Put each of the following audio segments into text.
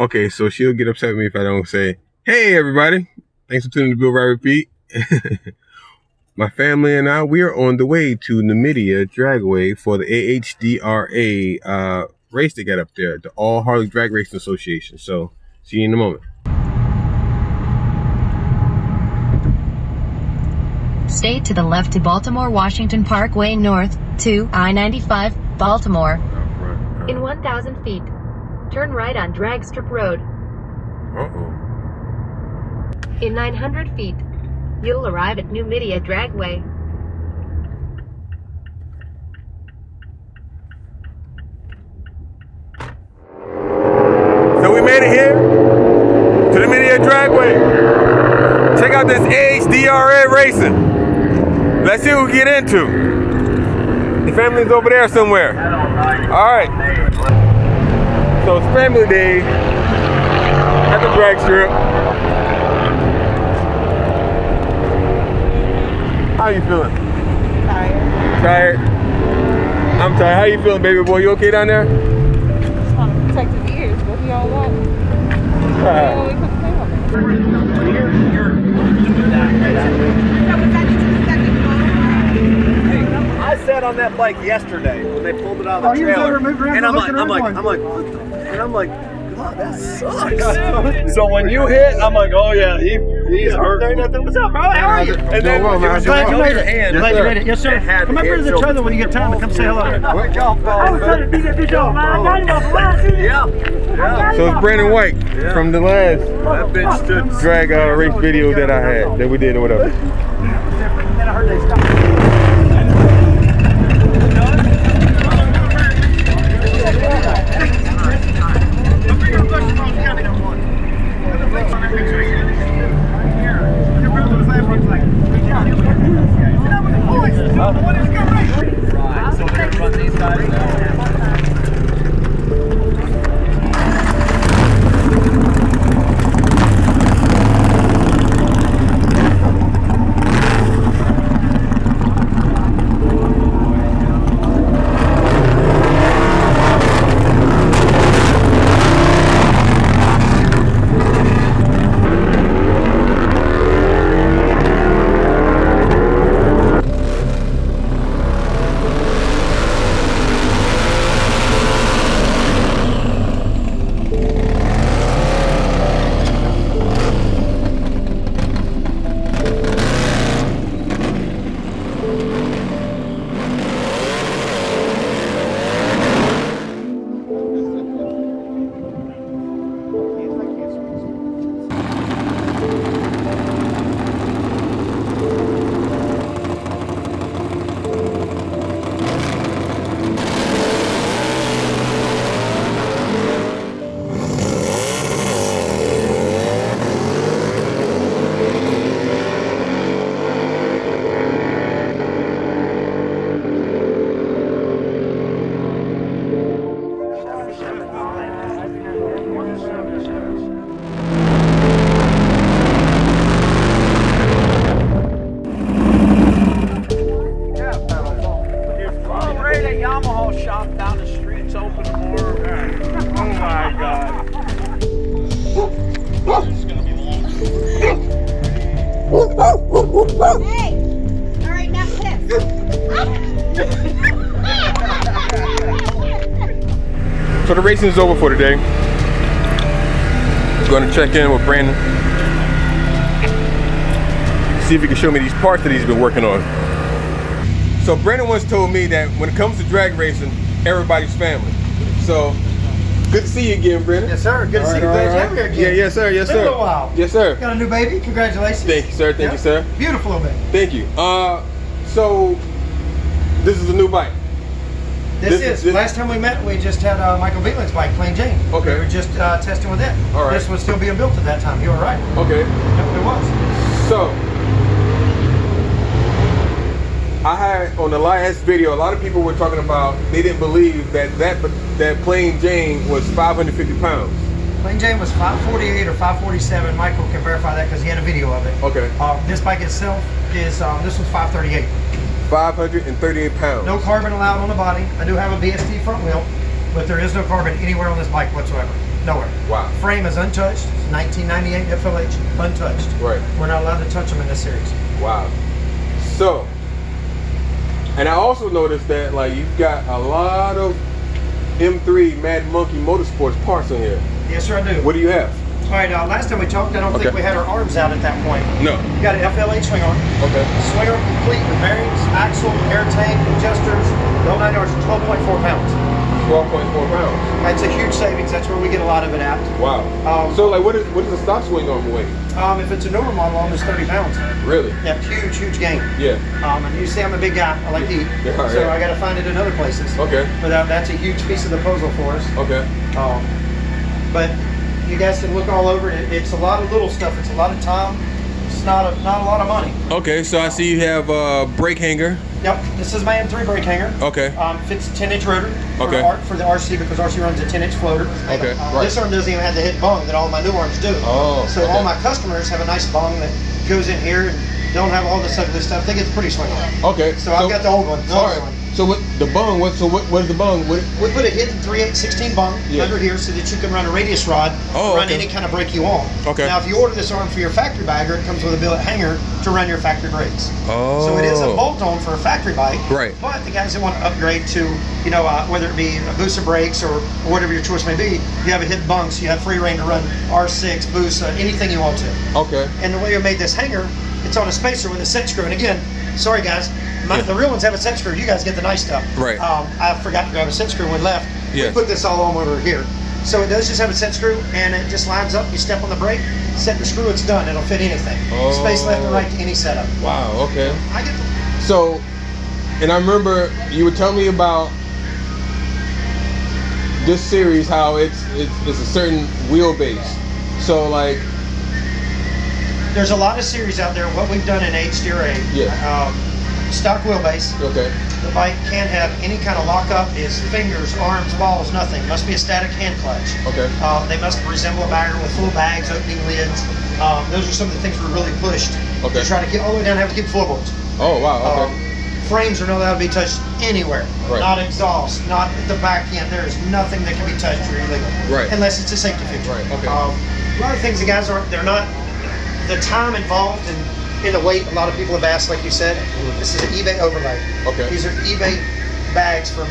Okay, so she'll get upset with me if I don't say, hey everybody, thanks for tuning in to Bill Right Repeat. My family and I, we are on the way to Numidia Dragway for the AHDRA race they got up there, the All Harley Drag Racing Association. So, see you in a moment. Stay to the left to Baltimore Washington Parkway North to I-95, Baltimore. In 1,000 feet, turn right on Drag Strip Road. In 900 feet, you'll arrive at Numidia Dragway. So we made it here to the Numidia Dragway. Check out this AHDRA racing. Let's see what we get into. The family's over there somewhere. All right. So it's family day at the drag strip. How you feeling? Tired. Tired? I'm tired. How you feeling, baby boy? You okay down there? Just want to protect his ears, but he don't want. He only put the thing on I sat on that bike yesterday when they pulled it out of the trailer, and I'm like, God, that sucks. So when you hit, I'm like, oh yeah, he's hurt. What's up, bro? How are you? And then glad you made it. Glad you made it. Yes, sir. Come up here to the trailer when you get time to come say hello. I was trying to beat that bitch off, man. I got him off the last season. Yeah. So it's Branon White from the last That bitch stood. drag race video that I had, that we did or whatever. Then I heard they stopped. So we're gonna run these guys now. Hey! Alright, now piss. So the racing is over for today. I'm going to check in with Branon. See if he can show me these parts that he's been working on. So Branon once told me that when it comes to drag racing, everybody's family. So good to see you again, Branon. Yes, sir. Good to see you. Glad to have you again. Yeah, yes, sir. Yes, Been sir. a little while. Yes, sir. Got a new baby. Congratulations. Thank you, sir. Thank you, sir. Beautiful little baby. Thank you. So this is a new bike. This last time we met, we just had Michael Beeland's bike, Plain Jane. Okay. We were just testing with it. All right. This was still being built at that time. You were right. Okay. Yep, it was. So I had on the last video, a lot of people were talking about they didn't believe that Plain Jane was 550 pounds. Plain Jane was 548 or 547. Michael can verify that because he had a video of it. Okay. This bike itself is this was 538. 538 pounds. No carbon allowed on the body. I do have a BST front wheel, but there is no carbon anywhere on this bike whatsoever. Nowhere. Wow. Frame is untouched. It's 1998 FLH, untouched. Right. We're not allowed to touch them in this series. Wow. So, and I also noticed that like you've got a lot of M3-Mad Monkey Motorsports parts on here. Yes, sir, I do. What do you have? All right, last time we talked, I don't think we had our arms out at that point. No. You got an FLH swing arm. Okay. Swing arm complete with bearings, axle, air tank, adjusters, the whole 9 yards, 12.4 pounds. 12.4 pounds. That's a huge savings. That's where we get a lot of it at. Wow. So like what is the stock swing arm weigh? If it's a newer model, almost 30 pounds. Really? Yeah, huge gain. Yeah. And you see I'm a big guy. I like to eat. Yeah, so yeah. I got to find it in other places. Okay. But that's a huge piece of the puzzle for us. Okay. But you guys can look all over it. It's a lot of little stuff. It's a lot of time. It's not a lot of money. Okay, so I see you have a brake hanger. Yep, this is my M3 brake hanger. Okay. Fits a 10-inch rotor for, Okay. for the RC because RC runs a 10-inch floater. Okay, right. This arm doesn't even have the hit bung that all my new arms do. Oh, So okay. all my customers have a nice bung that goes in here and don't have all this ugly stuff. They get the pretty swing on. Okay. So I've got the old one. The All old right. one. So what the bung? What is the bung? What? We put a hidden 3/8/16 bung Yeah. under here so that you can run a radius rod Oh, run okay. any kind of brake you want. Okay. Now if you order this arm for your factory bagger, it comes with a billet hanger to run your factory brakes. Oh. So it is a bolt-on for a factory bike. Right. But the guys that want to upgrade to, you know, whether it be a booster brakes or whatever your choice may be, you have a hidden bung, so you have free reign to run R6, Boosa, anything you want to. Okay. And the way we made this hanger, it's on a spacer with a set screw. And again, sorry guys, the real ones have a set screw. You guys get the nice stuff. Right. I forgot to grab a set screw when left. Yes. We put this all on over here. So it does just have a set screw, and it just lines up. You step on the brake, set the screw, it's done. It'll fit anything. Oh. Space left and right to any setup. Wow. Okay. I get the So, and I remember you were telling me about this series, how it's a certain wheelbase. So like, There's a lot of series out there. What we've done in AHDRA, stock wheelbase. okay. The bike can't have any kind of lockup, is fingers, arms, balls, nothing. Must be a static hand clutch. Okay. They must resemble a bagger with full bags, opening lids. Those are some of the things we really pushed Okay. to try to get all the way down and have to keep floorboards. Oh wow. Okay. Frames are not allowed to be touched anywhere. Right. Not exhaust, not at the back end. There is nothing that can be touched or illegal. Right. Unless it's a safety feature. Right, okay. A lot of things the guys aren't, they're not, the time involved in the weight, a lot of people have asked, like you said, this is an eBay overlay. Okay. These are eBay bags from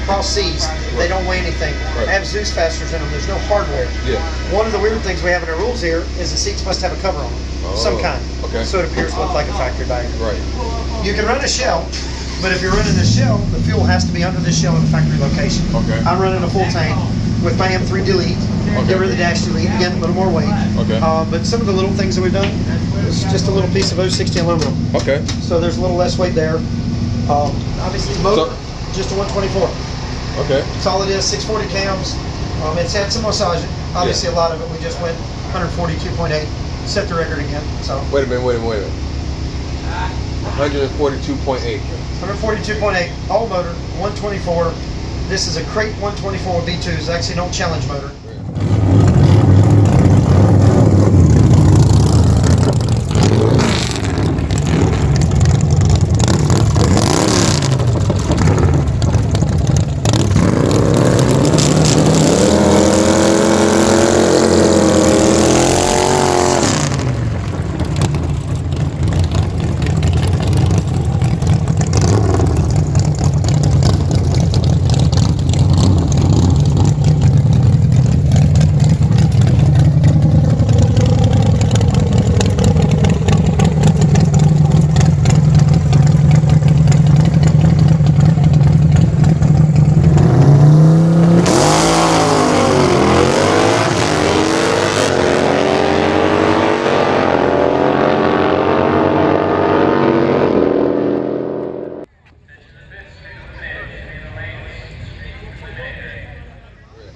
across seas. They don't weigh anything. Right. They have Zeus fasteners in them. There's no hardware. Yeah. One of the weird things we have in our rules here is the seats must have a cover on them. Oh, Some kind. okay. So it appears to look like a factory bag. Right. You can run a shell, but if you're running the shell, the fuel has to be under the shell in the factory location. Okay. I'm running a full tank with my M3 delete. Okay. Get rid of the dash delete, again, a little more weight. Okay. But some of the little things that we've done is just a little piece of 060 aluminum. Okay. So there's a little less weight there. Obviously, motor, just a 124. Okay. That's all it is, 640 cams. It's had some massaging. Obviously, a lot of it, we just went 142.8, set the record again. So Wait a minute. 142.8. 142.8, all motor, 124. This is a crate 124 with V2s, actually no challenge motor.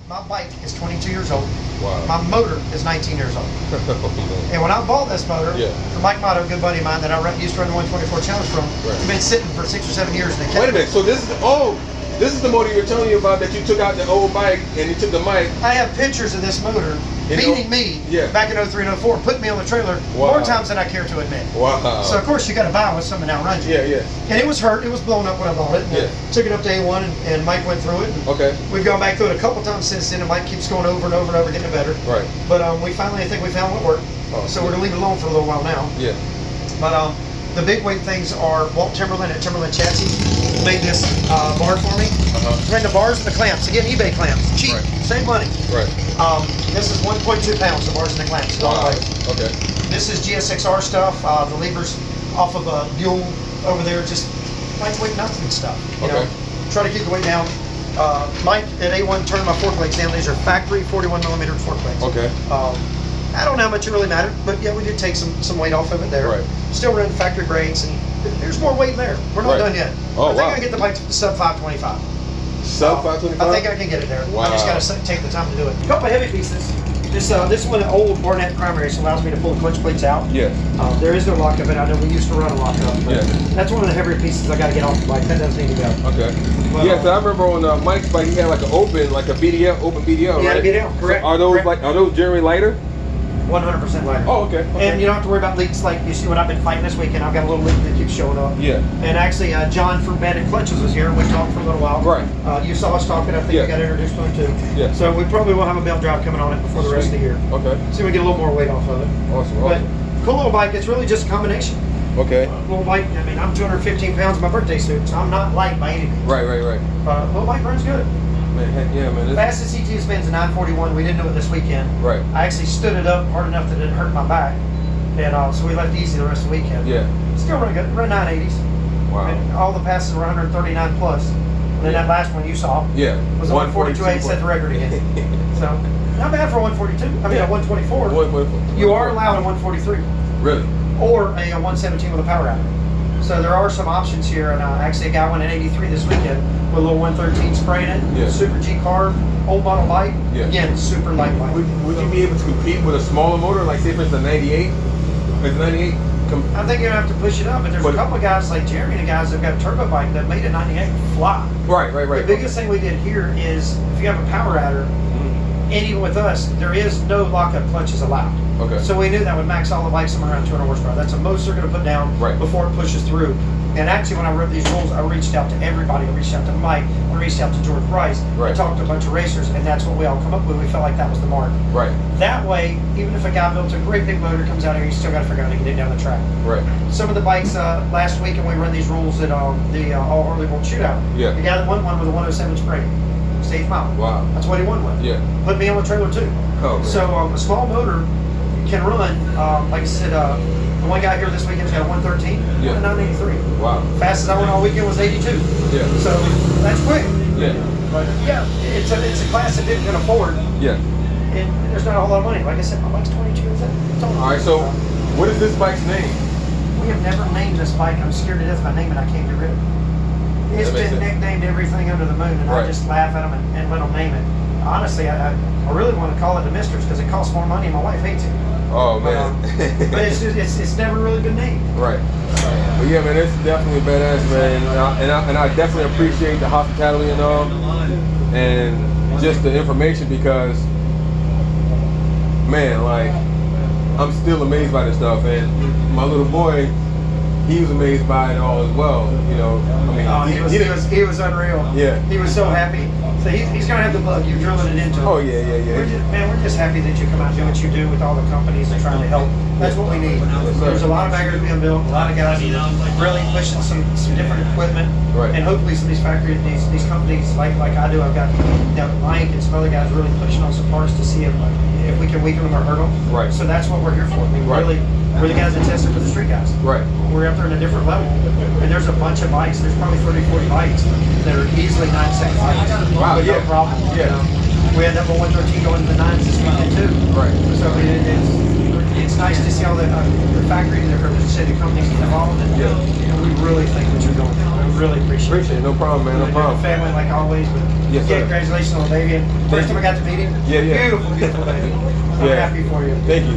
My bike is 22 years old. Wow. My motor is 19 years old. And when I bought this motor, from Mike Motto, a good buddy of mine that I used to run the 124 challenge from, Right. it's been sitting for 6 or 7 years. And Wait a minute. So this is This is the motor you were telling you about that you took out the old bike and you took the mic. I have pictures of this motor beating me back in 03 and 04, putting me on the trailer more times than I care to admit. Wow. So of course you got to buy with something that outruns you. Yeah, yeah. And it was hurt. It was blown up when I bought it. Took it up to A1 and Mike went through it. Okay. We've gone back through it a couple times since then, and Mike keeps going over and over and over, getting it better. Right. But we finally, I think we found what worked. So we're gonna leave it alone for a little while now. Yeah. But the big weight things are Walt Timberland at Timberland Chassis made this bar for me. Ran the bars and the clamps. Again, eBay clamps. Cheap. Same money. Right. This is 1.2 pounds, the bars and the clamps. Wow. Okay. This is GSXR stuff. The levers off of a Buell over there, just lightweight nothing stuff. You know, try to keep the weight down. Mike at A1 turned my fork plates down. These are factory 41 millimeter fork plates. Okay. I don't know how much it really mattered, but yeah, we did take some weight off of it there. Right. Still running factory brakes, and there's more weight there. We're not done yet. I think I can get the bike to sub 525. Sub 525? I think I can get it there. Wow. I just got to take the time to do it. A couple of heavy pieces. This one, an old Barnett primary, so allows me to pull the clutch plates out. Yes. There is no lockup, and I know we used to run a lockup. Yeah. That's one of the heavier pieces I got to get off the bike. That does need to go. Okay. Well, yeah, so I remember on Mike's bike, he had like an open BDL, open BDL, Yeah, right? BDL, correct. So are those correct. are those generally lighter? 100% lighter. Oh, okay. And you don't have to worry about leaks like you see what I've been fighting this weekend. I've got a little leak that keeps showing up. Yeah. And actually, John from Bandit Clutches was here, and we talked for a little while. Right. You saw us talking. I think you got introduced to him too. Yeah. So we probably will have a belt drive coming on it before the rest of the year. Okay. So we get a little more weight off of it. Awesome. But cool little bike. It's really just a combination. Okay. Little bike. I mean, I'm 215 pounds in my birthday suit, so I'm not light by any means. Right. Little bike runs good. Man, yeah, man. Fastest CT spins a 941. We didn't do it this weekend. Right. I actually stood it up hard enough that it didn't hurt my back, and so we left easy the rest of the weekend. Yeah. Still run good. Run 980s. Wow. And all the passes were 139 plus. And then that last one you saw was a 142.8, set the record again. So not bad for a 142. I mean a 124. 124. You are allowed a 143. Really? Or a 117 with a power adder. So there are some options here, and actually a guy went at 83 this weekend with a little 113 spraying it. Yeah. Super G carb, old model bike. Yeah. Again, super light bike. Would you be able to compete with a smaller motor, like say for instance a 98? Is 98? I think you're gonna have to push it up, but there's a couple of guys like Jeremy and the guys that've got a turbo bike that made a 98 fly. Right. The biggest thing we did here is if you have a power adder, and even with us, there is no lockup clutches allowed. Okay. So we knew that would max all the bikes somewhere around 200 horsepower. That's the most they're going to put down before it pushes through. And actually, when I wrote these rules, I reached out to everybody. I reached out to Mike. I reached out to George Price. I talked to a bunch of racers, and that's what we all come up with. We felt like that was the mark. Right. That way, even if a guy built a great big motor comes out here, you still got to figure out how to get it down the track. Right. Some of the bikes last week, and we run these rules at the All Harley World Shootout. Yeah. The guy that won one with a 107 spring. Stage mile. Wow. That's what he won with. Yeah. Put me on the trailer too. Oh, man. So a small motor can run, like I said, the one guy here this weekend's got a 113 and a 983. Wow. Fastest I went all weekend was 82. Yeah. So that's quick. Yeah. But yeah, it's a class that didn't can afford. Yeah. And there's not a whole lot of money. Like I said, my bike's 22. All right. So, what is this bike's name? We have never named this bike. I'm scared to death if I name it. I can't get rid of it. It's been nicknamed everything under the moon, and I just laugh at them and let them name it. Honestly, I really want to call it the Mistress because it costs more money and my wife hates it. Oh man. But it's never really been named. Right. But yeah, man, it's definitely badass, man, and I definitely appreciate the hospitality and all, and just the information because, man, like I'm still amazed by this stuff, and my little boy, he was amazed by it all as well. You know, I mean, he was unreal. Yeah. He was so happy. So he's gonna have the bug. You're drilling it into him. Oh yeah. We're just happy that you come out and do what you do with all the companies and trying to help. That's what we need. There's a lot of baggers being built. A lot of guys really pushing some different equipment. Right. And hopefully some of these factories, these companies like I do. I've got Mike and some other guys really pushing on some parts to see if we can weaken them or hurt them. Right. So that's what we're here for. I mean, really, we're the guys that test it for the street guys. Right. We're up there in a different level. And there's a bunch of bikes. There's probably 30, 40 bikes that are easily 9-second bikes. Wow, But no problem. Yeah. We had that 113 going to the 9s this weekend too. Right. So it's nice to see all the factory, the city companies get involved, and we really think what you're doing. I really appreciate it. No problem, man. No problem. Family like always. But Yes, sir. congratulations on the baby. First time I got to meet him. Yeah. Beautiful baby. I'm happy for you. Thank you.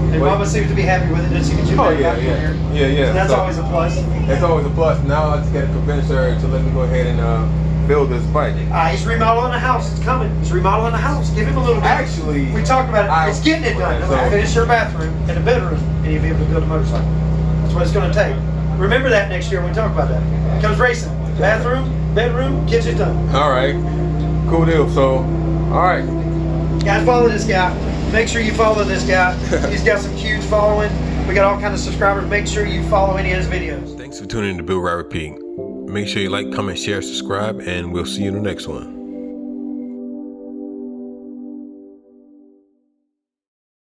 And Mama seems to be happy with it. Doesn't seem too bad about here. Yeah. So that's always a plus. That's always a plus. Now I just got to convince her to let me go ahead and build this bike? He's remodeling the house. It's coming. He's remodeling the house. Give him a little bit. Actually, we talked about it. It's getting it done. So, Finish your bathroom and a bedroom, and you'll be able to build a motorcycle. That's what it's going to take. Remember that next year when we talk about that. It comes racing. Bathroom, bedroom, kitchen done. all right, cool deal. So, all right. Guys, follow this guy. Make sure you follow this guy. He's got some huge following. We got all kinds of subscribers. Make sure you follow any of his videos. Thanks for tuning in to Build Right Repeat. Make sure you like, comment, share, subscribe, and we'll see you in the next one.